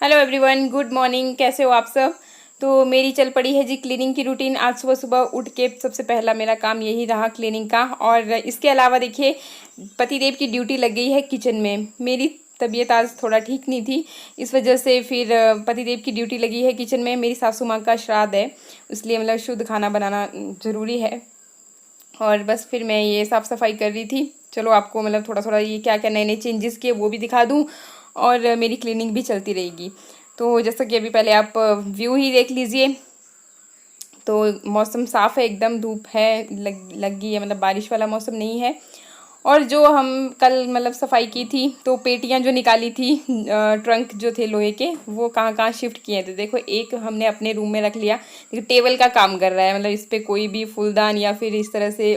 Hello everyone, good morning. कैसे हो आप सब। तो मेरी चल पड़ी है जी क्लीनिंग की रूटीन। आज सुबह सुबह उठ के सबसे पहला मेरा काम यही रहा क्लीनिंग का। और इसके अलावा देखिए पतिदेव की ड्यूटी लग गई है किचन में। मेरी तबीयत आज थोड़ा ठीक नहीं थी, इस वजह से फिर पतिदेव की ड्यूटी लगी है किचन में। मेरी सासू माँ का श्राद्ध है, इसलिए मतलब शुद्ध खाना बनाना ज़रूरी है। और बस फिर मैं ये साफ़ सफाई कर रही थी। चलो आपको मतलब थोड़ा थोड़ा ये क्या क्या नए नए चेंजेस किए वो भी दिखा दूँ, और मेरी क्लीनिंग भी चलती रहेगी। तो जैसा कि अभी पहले आप व्यू ही देख लीजिए। तो मौसम साफ़ है एकदम, धूप है लग गई है, मतलब बारिश वाला मौसम नहीं है। और जो हम कल मतलब सफाई की थी, तो पेटियां जो निकाली थी, ट्रंक जो थे लोहे के, वो कहाँ कहाँ शिफ्ट किए थे। देखो एक हमने अपने रूम में रख लिया, देखो टेबल का काम कर रहा है। मतलब इस पर कोई भी फूलदान या फिर इस तरह से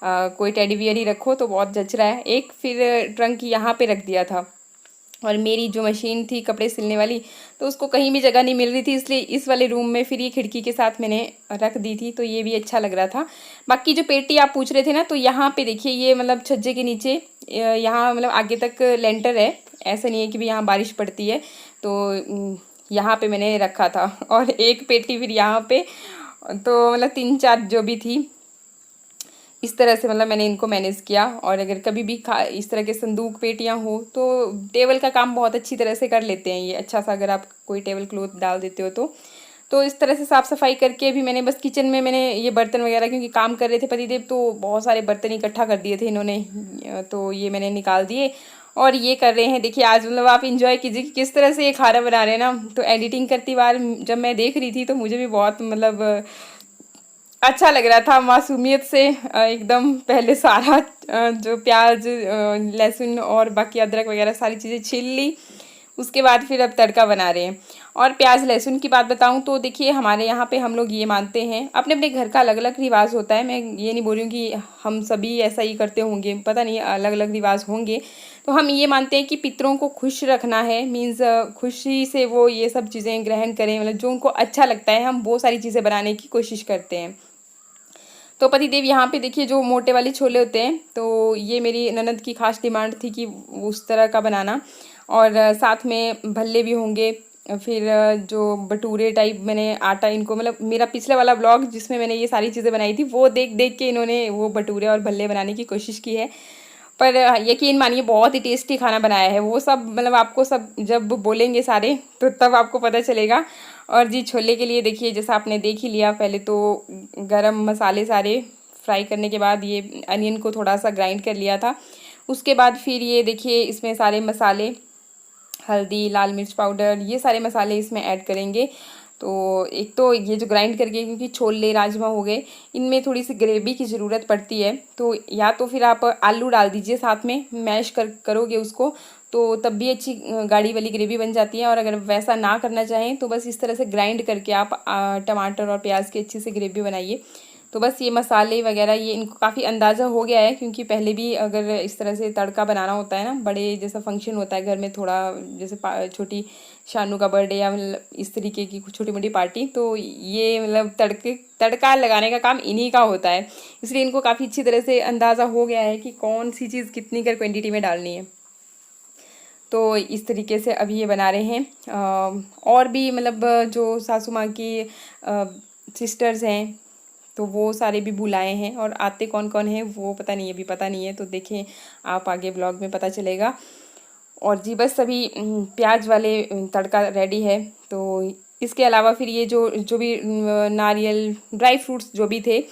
कोई टेडी बियर ही रखो तो बहुत जच रहा है। एक फिर ट्रंक यहाँ पे रख दिया था। और मेरी जो मशीन थी कपड़े सिलने वाली, तो उसको कहीं भी जगह नहीं मिल रही थी, इसलिए इस वाले रूम में फिर ये खिड़की के साथ मैंने रख दी थी, तो ये भी अच्छा लग रहा था। बाकी जो पेटी आप पूछ रहे थे ना, तो यहाँ पे देखिए ये मतलब छज्जे के नीचे यहाँ मतलब आगे तक लेंटर है। ऐसा नहीं है कि भी यहाँ बारिश पड़ती है। तो यहाँ पे मैंने रखा था। और एक पेटी फिर यहाँ पे, तो मतलब तीन चार जो भी थी इस तरह से मतलब मैंने इनको मैनेज किया। और अगर कभी भी इस तरह के संदूक पेटियां हो तो टेबल का काम बहुत अच्छी तरह से कर लेते हैं ये। अच्छा सा अगर आप कोई टेबल क्लॉथ डाल देते हो तो इस तरह से साफ़ सफाई करके भी मैंने बस किचन में मैंने ये बर्तन वगैरह, क्योंकि काम कर रहे थे पतिदेव, तो बहुत सारे बर्तन इकट्ठा कर दिए थे इन्होंने, तो ये मैंने निकाल दिए। और ये कर रहे हैं देखिए आज, मतलब आप इंजॉय कीजिए कि किस तरह से ये खाना बना रहे हैं ना। तो एडिटिंग करती बार जब मैं देख रही थी तो मुझे भी बहुत मतलब अच्छा लग रहा था। मासूमियत से एकदम पहले सारा जो प्याज लहसुन और बाकी अदरक वगैरह सारी चीज़ें छील ली, उसके बाद फिर अब तड़का बना रहे हैं। और प्याज लहसुन की बात बताऊं तो देखिए हमारे यहाँ पे हम लोग ये मानते हैं, अपने अपने घर का अलग अलग रिवाज होता है। मैं ये नहीं बोल रही हूँ कि हम सभी ऐसा ही करते होंगे, पता नहीं अलग अलग रिवाज होंगे। तो हम ये मानते हैं कि पितरों को खुश रखना है, मीन्स खुशी से वो ये सब चीज़ें ग्रहण करें, मतलब जो उनको अच्छा लगता है हम वो सारी चीज़ें बनाने की कोशिश करते हैं। तो पतिदेव यहाँ पे देखिए जो मोटे वाले छोले होते हैं, तो ये मेरी ननद की खास डिमांड थी कि उस तरह का बनाना। और साथ में भल्ले भी होंगे। फिर जो भटूरे टाइप मैंने आटा इनको, मतलब मेरा पिछले वाला ब्लॉग जिसमें मैंने ये सारी चीज़ें बनाई थी वो देख देख के इन्होंने वो भटूरे और भल्ले बनाने की कोशिश की है। पर यकीन मानिए बहुत ही टेस्टी खाना बनाया है वो सब। मतलब आपको सब जब बोलेंगे सारे तो तब आपको पता चलेगा। और जी छोले के लिए देखिए जैसा आपने देख ही लिया, पहले तो गरम मसाले सारे फ्राई करने के बाद ये अनियन को थोड़ा सा ग्राइंड कर लिया था। उसके बाद फिर ये देखिए इसमें सारे मसाले, हल्दी, लाल मिर्च पाउडर, ये सारे मसाले इसमें ऐड करेंगे। तो एक तो ये जो ग्राइंड करके, क्योंकि छोले राजमा हो गए, इनमें थोड़ी सी ग्रेवी की ज़रूरत पड़ती है, तो या तो फिर आप आलू डाल दीजिए साथ में, मैश करोगे उसको तो तब भी अच्छी गाढ़ी वाली ग्रेवी बन जाती है। और अगर वैसा ना करना चाहें तो बस इस तरह से ग्राइंड करके आप टमाटर और प्याज की अच्छी से ग्रेवी बनाइए। तो बस ये मसाले वगैरह ये इनको काफ़ी अंदाज़ा हो गया है, क्योंकि पहले भी अगर इस तरह से तड़का बनाना होता है ना, बड़े जैसा फंक्शन होता है घर में, थोड़ा जैसे छोटी शानू का बर्थडे या मतलब इस तरीके की कुछ छोटी मोटी पार्टी, तो ये मतलब तड़का लगाने का काम इन्हीं का होता है। इसलिए इनको काफ़ी अच्छी तरह से अंदाज़ा हो गया है कि कौन सी चीज़ कितनी कर क्वान्टिटी में डालनी है। तो इस तरीके से अभी ये बना रहे हैं। और भी मतलब जो सासू माँ की सिस्टर्स हैं तो वो सारे भी बुलाए हैं, और आते कौन कौन हैं वो पता नहीं है, अभी पता नहीं है, तो देखें आप आगे ब्लॉग में पता चलेगा। और जी बस अभी प्याज वाले तड़का रेडी है। तो इसके अलावा फिर ये जो जो भी नारियल ड्राई फ्रूट्स जो भी थे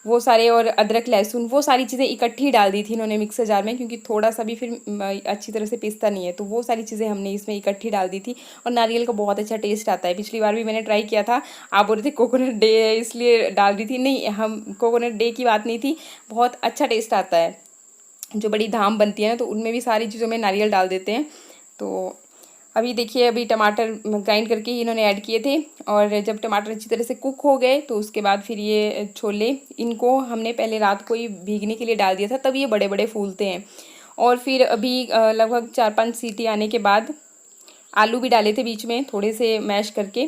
वो सारे, और अदरक लहसुन वो सारी चीज़ें इकट्ठी डाल दी थी इन्होंने मिक्सर जार में, क्योंकि थोड़ा सा भी फिर अच्छी तरह से पीसता नहीं है, तो वो सारी चीज़ें हमने इसमें इकट्ठी डाल दी थी। और नारियल का बहुत अच्छा टेस्ट आता है, पिछली बार भी मैंने ट्राई किया था। आप बोल रहे थे कोकोनट डे है इसलिए डाल दी थी, नहीं हम कोकोनट डे की बात नहीं थी, बहुत अच्छा टेस्ट आता है। जो बड़ी धाम बनती है ना तो उनमें भी सारी चीज़ों में नारियल डाल देते हैं। तो अभी देखिए अभी टमाटर ग्राइंड करके ही इन्होंने ऐड किए थे। और जब टमाटर अच्छी तरह से कुक हो गए तो उसके बाद फिर ये छोले, इनको हमने पहले रात को ही भीगने के लिए डाल दिया था, तब ये बड़े बड़े फूलते हैं। और फिर अभी लगभग 4-5 सीटी आने के बाद आलू भी डाले थे बीच में थोड़े से मैश करके,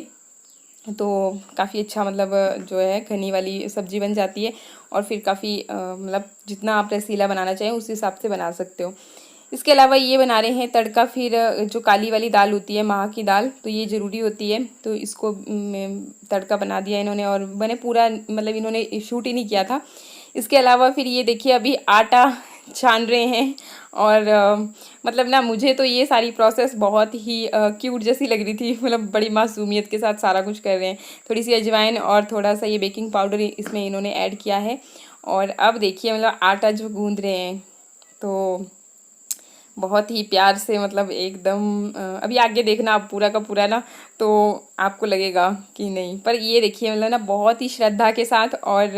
तो काफ़ी अच्छा मतलब जो है घनी वाली सब्ज़ी बन जाती है। और फिर काफ़ी मतलब जितना आप रसीला बनाना चाहें उस हिसाब से बना सकते हो। इसके अलावा ये बना रहे हैं तड़का। फिर जो काली वाली दाल होती है माह की दाल, तो ये ज़रूरी होती है, तो इसको तड़का बना दिया इन्होंने। और मैंने पूरा मतलब इन्होंने शूट ही नहीं किया था। इसके अलावा फिर ये देखिए अभी आटा छान रहे हैं। और मतलब ना मुझे तो ये सारी प्रोसेस बहुत ही क्यूट जैसी लग रही थी, मतलब बड़ी मासूमियत के साथ सारा कुछ कर रहे हैं। थोड़ी सी अजवाइन और थोड़ा सा ये बेकिंग पाउडर इसमें इन्होंने ऐड किया है। और अब देखिए मतलब आटा जो गूंद रहे हैं, तो बहुत ही प्यार से, मतलब एकदम अभी आगे देखना आप पूरा का पूरा ना, तो आपको लगेगा कि नहीं। पर ये देखिए मतलब ना बहुत ही श्रद्धा के साथ और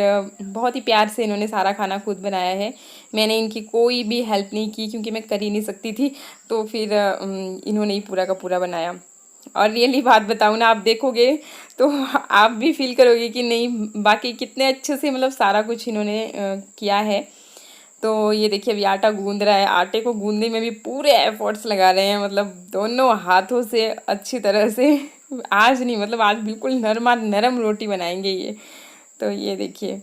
बहुत ही प्यार से इन्होंने सारा खाना खुद बनाया है। मैंने इनकी कोई भी हेल्प नहीं की क्योंकि मैं कर ही नहीं सकती थी, तो फिर इन्होंने ही पूरा का पूरा बनाया। और रियली बात बताऊँ ना, आप देखोगे तो आप भी फील करोगे कि नहीं बाकी कितने अच्छे से मतलब सारा कुछ इन्होंने किया है। तो ये देखिए अभी आटा गूंद रहा है। आटे को गूंदने में भी पूरे एफर्ट्स लगा रहे हैं, मतलब दोनों हाथों से अच्छी तरह से। आज नहीं, मतलब आज बिल्कुल नरमा नरम रोटी बनाएंगे ये। तो ये देखिए,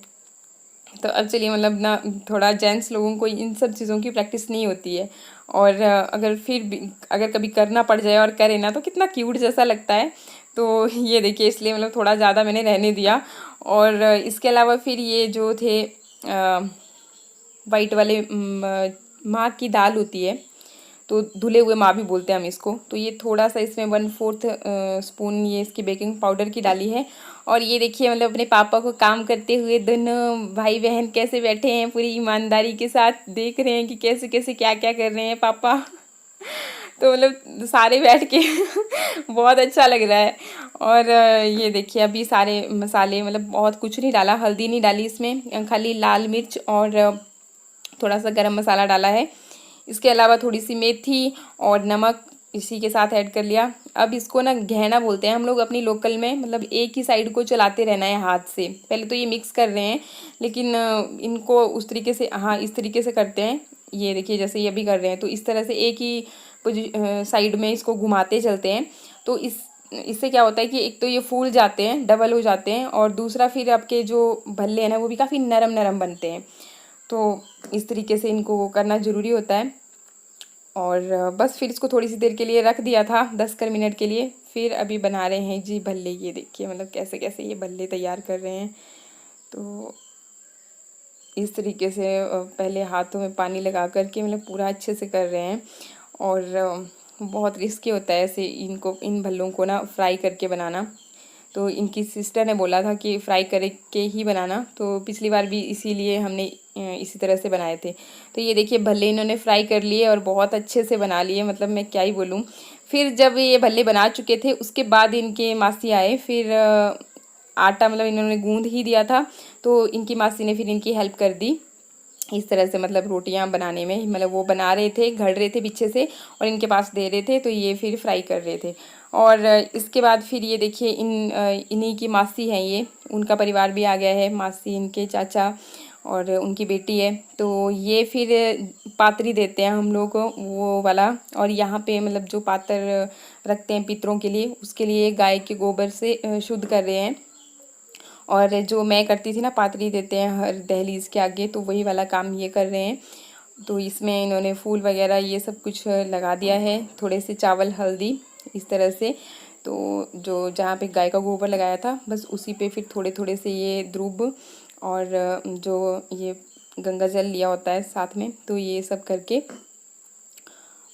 तो अब चलिए मतलब ना थोड़ा जेंट्स लोगों को इन सब चीज़ों की प्रैक्टिस नहीं होती है। और अगर फिर भी अगर कभी करना पड़ जाए और करे ना, तो कितना क्यूट जैसा लगता है। तो ये देखिए इसलिए मतलब थोड़ा ज़्यादा मैंने रहने दिया। और इसके अलावा फिर ये जो थे वाइट वाले माँ की दाल होती है, तो धुले हुए माँ भी बोलते हैं हम इसको। तो ये थोड़ा सा इसमें 1/4 स्पून ये इसकी बेकिंग पाउडर की डाली है। और ये देखिए मतलब अपने पापा को काम करते हुए दोनों भाई बहन कैसे बैठे हैं, पूरी ईमानदारी के साथ देख रहे हैं कि कैसे कैसे क्या क्या कर रहे हैं पापा। तो मतलब सारे बैठ के बहुत अच्छा लग रहा है। और ये देखिए अभी सारे मसाले, मतलब बहुत कुछ नहीं डाला, हल्दी नहीं डाली इसमें, खाली लाल मिर्च और थोड़ा सा गरम मसाला डाला है। इसके अलावा थोड़ी सी मेथी और नमक इसी के साथ ऐड कर लिया। अब इसको ना गहना बोलते हैं हम लोग अपनी लोकल में, मतलब एक ही साइड को चलाते रहना है हाथ से। पहले तो ये मिक्स कर रहे हैं, लेकिन इनको उस तरीके से, हाँ इस तरीके से करते हैं। ये देखिए जैसे ये भी कर रहे हैं, तो इस तरह से एक ही साइड में इसको घुमाते चलते हैं। तो इससे क्या होता है कि एक तो ये फूल जाते हैं, डबल हो जाते हैं, और दूसरा फिर आपके जो भल्ले हैं ना वो भी काफ़ी नरम नरम बनते हैं। तो इस तरीके से इनको करना ज़रूरी होता है। और बस फिर इसको थोड़ी सी देर के लिए रख दिया था, 10 मिनट के लिए। फिर अभी बना रहे हैं जी भल्ले। ये देखिए मतलब कैसे कैसे ये भल्ले तैयार कर रहे हैं। तो इस तरीके से पहले हाथों में पानी लगा करके मतलब पूरा अच्छे से कर रहे हैं। और बहुत रिस्की होता है ऐसे इनको, इन भल्लों को ना फ्राई करके बनाना। तो इनकी सिस्टर ने बोला था कि फ्राई करके ही बनाना, तो पिछली बार भी इसीलिए हमने इसी तरह से बनाए थे। तो ये देखिए भल्ले इन्होंने फ्राई कर लिए और बहुत अच्छे से बना लिए, मतलब मैं क्या ही बोलूँ। फिर जब ये भल्ले बना चुके थे उसके बाद इनके मासी आए। फिर आटा मतलब इन्होंने गूंद ही दिया था, तो इनकी मासी ने फिर इनकी हेल्प कर दी इस तरह से, मतलब रोटियां बनाने में। मतलब वो बना रहे थे, घड़ रहे थे पीछे से और इनके पास दे रहे थे, तो ये फिर फ्राई कर रहे थे। और इसके बाद फिर ये देखिए इन्हीं की मासी हैं ये, उनका परिवार भी आ गया है, मासी इनके चाचा और उनकी बेटी है। तो ये फिर पातरी देते हैं हम लोग को वो वाला। और यहाँ पे मतलब जो पात्र रखते हैं पितरों के लिए, उसके लिए गाय के गोबर से शुद्ध कर रहे हैं। और जो मैं करती थी ना, पातरी देते हैं हर दहलीज के आगे, तो वही वाला काम ये कर रहे हैं। तो इसमें इन्होंने फूल वगैरह ये सब कुछ लगा दिया है, थोड़े से चावल हल्दी इस तरह से। तो जो जहाँ पे गाय का गोबर लगाया था बस उसी पे फिर थोड़े थोड़े से ये ध्रुब और जो ये गंगा जल लिया होता है साथ में, तो ये सब करके।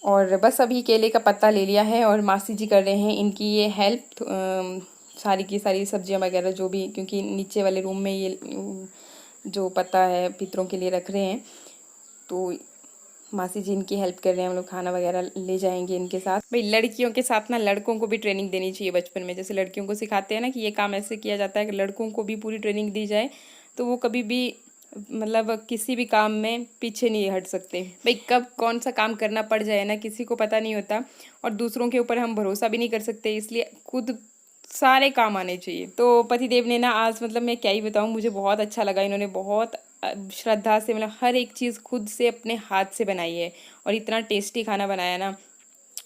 और बस अभी केले का पत्ता ले लिया है और मासी जी कर रहे हैं इनकी ये हेल्प, सारी की सारी सब्जियां वगैरह जो भी, क्योंकि नीचे वाले रूम में ये जो पत्ता है पितरों के लिए रख रहे हैं। तो मासी जी इनकी हेल्प कर रहे हैं, हम लोग खाना वगैरह ले जाएंगे इनके साथ। भाई लड़कियों के साथ ना लड़कों को भी ट्रेनिंग देनी चाहिए बचपन में, जैसे लड़कियों को सिखाते हैं ना कि ये काम ऐसे किया जाता है, कि लड़कों को भी पूरी ट्रेनिंग दी जाए, तो वो कभी भी मतलब किसी भी काम में पीछे नहीं हट सकते। भाई कब कौन सा काम करना पड़ जाए ना किसी को पता नहीं होता, और दूसरों के ऊपर हम भरोसा भी नहीं कर सकते, इसलिए खुद सारे काम आने चाहिए। तो पतिदेव ने ना आज, मतलब मैं क्या ही बताऊँ, मुझे बहुत अच्छा लगा। इन्होंने बहुत श्रद्धा से मतलब हर एक चीज़ खुद से अपने हाथ से बनाई है और इतना टेस्टी खाना बनाया ना।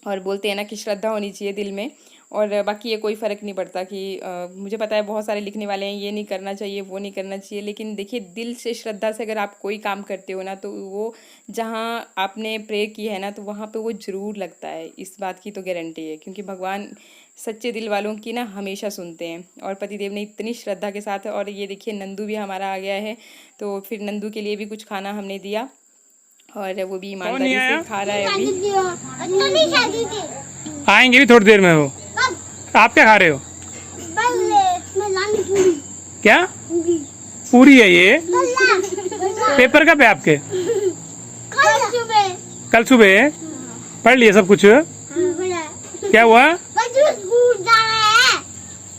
और बोलते हैं ना कि श्रद्धा होनी चाहिए दिल में। और बाकी ये कोई फ़र्क नहीं पड़ता कि मुझे पता है बहुत सारे लिखने वाले हैं ये नहीं करना चाहिए वो नहीं करना चाहिए, लेकिन देखिए दिल से श्रद्धा से अगर आप कोई काम करते हो ना तो वो जहाँ आपने प्रे की है ना तो वहाँ पे वो ज़रूर लगता है, इस बात की तो गारंटी है, क्योंकि भगवान सच्चे दिल वालों की ना हमेशा सुनते हैं। और पतिदेव ने इतनी श्रद्धा के साथ, और ये देखिए नंदू भी हमारा आ गया है, तो फिर नंदू के लिए भी कुछ खाना हमने दिया और वो भी ईमानदारी से खा रहा है अभी। आएंगे भी थोड़ी देर में। हो आप क्या खा रहे हो? क्या पूरी है ये? पेपर कब है आपके? कल सुबह पढ़ लिए सब कुछ? क्या हुआ?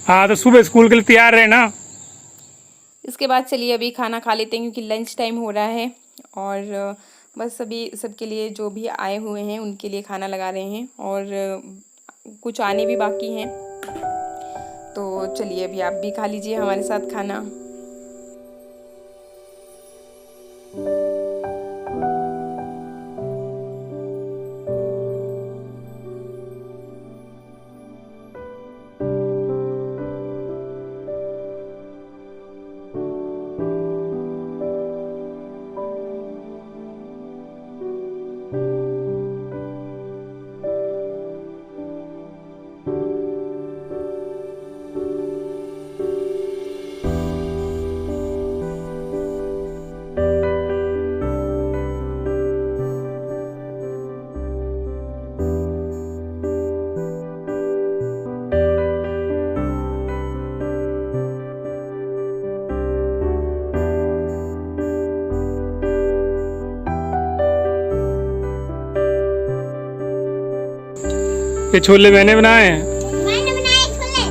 हाँ तो सुबह स्कूल के लिए तैयार रहे ना। इसके बाद चलिए अभी खाना खा लेते हैं क्योंकि लंच टाइम हो रहा है। और बस अभी सबके लिए जो भी आए हुए हैं उनके लिए खाना लगा रहे हैं और कुछ आने भी बाकी हैं। तो चलिए अभी आप भी खा लीजिए हमारे साथ खाना। ये छोले मैंने बनाए हैं। मैंने बनाए छोले।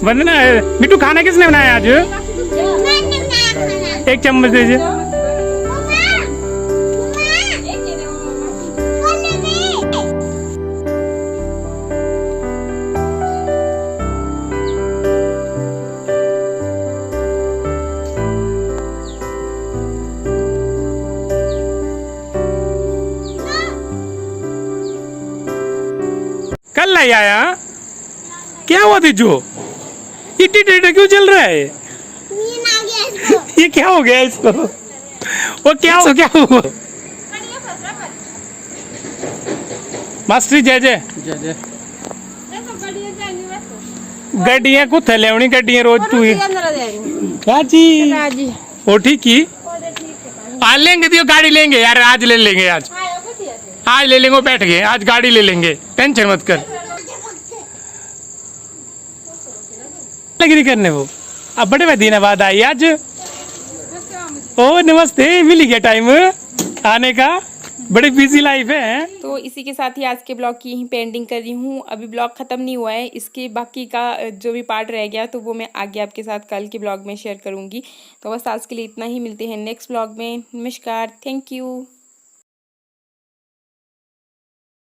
वंदना मिट्टू खाना किसने बनाया आज? मैंने बनाया खाना। एक चम्मच दीजिए। कल नहीं आया? क्या हुआ तेजो? इतनी टेढ़ा क्यों चल रहा है? नींद आ गया इसको। ये क्या हो गया इसको? वो क्या हुआ? मास्टरी जय जय गड्डियां कुत्थे लेवनी? गड्डियां रोज तू ही जी वो ठीक की आज लेंगे दियो गाड़ी लेंगे यार, आज ले लेंगे, आज ले लेंगे, बैठ गए आज गाड़ी ले लेंगे, टेंशन मत कर। लगी करने वो अब बड़े दिन बाद आई आज। ओ नमस्ते, मिल गया टाइम आने का, बड़ी बिजी लाइफ है। तो इसी के साथ ही आज के ब्लॉग की यहीं पे एंडिंग कर रही हूँ। अभी ब्लॉग ख़त्म नहीं हुआ है, इसके बाकी का जो भी पार्ट रह गया तो वो मैं आगे आपके साथ कल के ब्लॉग में शेयर करूँगी। तो बस आज के लिए इतना ही, मिलते हैं नेक्स्ट ब्लॉग में। नमस्कार, थैंक यू।